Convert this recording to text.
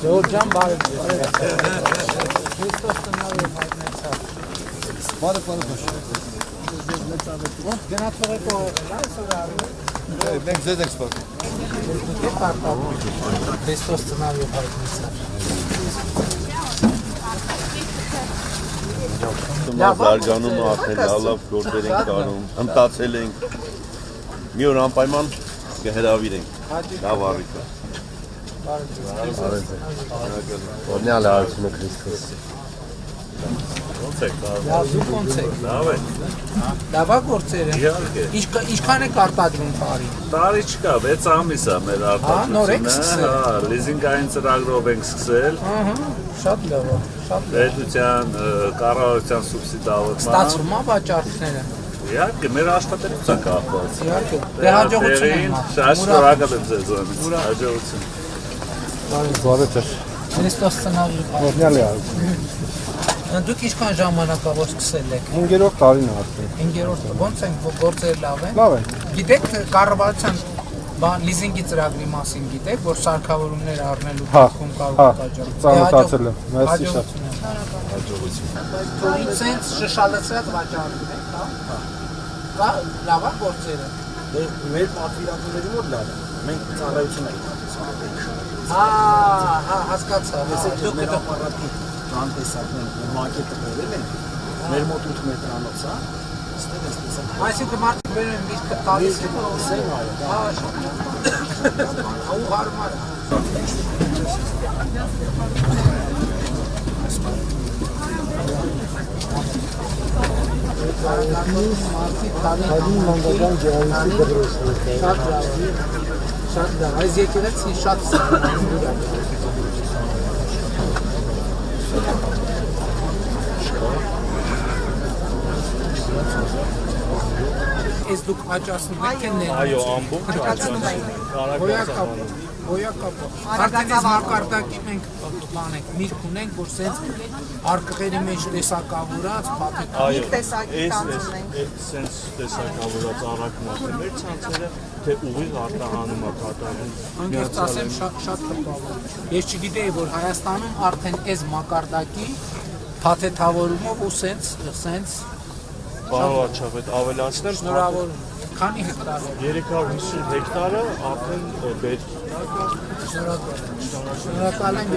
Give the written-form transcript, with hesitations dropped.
Georgian barı. Christos տնավեր հայտնեցավ։ Բարը բարը։ Գնաց ողեք այսօր արի։ Մենք ձեզ ենք սպասում։ Դե պարտավ։ Christos տնավեր հայտնեցավ։ Զարգանում արդեն լավ գործեր ենք անում, ընտացել ենք։ Մի օր անպայման կհրավիրենք։ Լավ առիթ է։ Օրնյալ արությունը Քրիստոս։ Ոնց եք։ Լավ ոնց եք։ Լավ է։ Լավա գործերը։ Իհարկե։ Ինչքան եք արտադրում տարի։ Տարի չկա, 6 ամիս է մեր նոր եք արտադրությունը։ սկսել։ Հա, լիզինգային ծրագրով ենք սկսել։ Ահա, շատ լավ է, շատ լավ։ Պետության, կառավարության սուբսիդավորման։ Ստացվում է վաճառքները։ Իհարկե, մեր աշխատելուց է կախված։ Իհարկե։ Դե հաջողություն եք։ Շատ շնորհակալ եմ ձեզանից։ Հաջողություն։ Բարը ձեզ։ Քրիստոս տնավեր։ Օրնյալ արությունը։ Դուք ինչքան ժամանակավոր սկսել եք։ 5-րդ տարին է արդեն։ 5-րդ ոնց են գործերը լավ են։ Լավ է։ Գիտեք կառավարության լիզինգի ծրագրի մասին գիտեք, որ սարքավորումներ առնելու Հա, դեպքում կարող հա, է վաճառել։ ծանոթացել եմ։ Մերսի շատ։ Հաջողություն։ Ինձ շշալացած վաճառում եք, հա։ Կա լավ է գործերը։ Մեր պատվիրատուների մոտ լավ է։ Մենք ծառայություն ենք Հա, հասկացա։ Դուք մեր ապարատի կանտեսակն մակետը բերել ենք։ Մեր մոտ 8 մետրանոց է։ Ստեղ էսպես է։ այսինքն մարդիկ բերեն միշտ տալիս են։ Սեն այո, դա։ Հա, շատ լավ։ Ու հարմար է։ Հայդին մանդական ջահույցի դրոսն է։ Շատ լավ։ Շատ լավ։ Այս եկեղեցին շատ Ես դուք աճացնում եք են։ Այո, ամբողջ Ոյակապը։ Արդեն այս մակարդակի մենք բանենք, միրգ ունենք, որ սենց արկղերի մեջ տեսակավորած, փաթեթ։ Այո, տեսակի ցանց ունենք։ սենց տեսակավորած առակնոց մեր ցանցերը թե ուղիղ արտահանում է կատարում։ Անկեղծ ասեմ շատ տպավոր։ Ես չգիտեի, որ Հայաստանում արդեն այս մակարդակի փաթեթավորումով ու սենց Պարոն Աչավետ, ավելացնեմ, շնորհավոր քանի հեկտար է։ 350 հեկտարը արդեն պետք է։ Շնորհակալ եմ։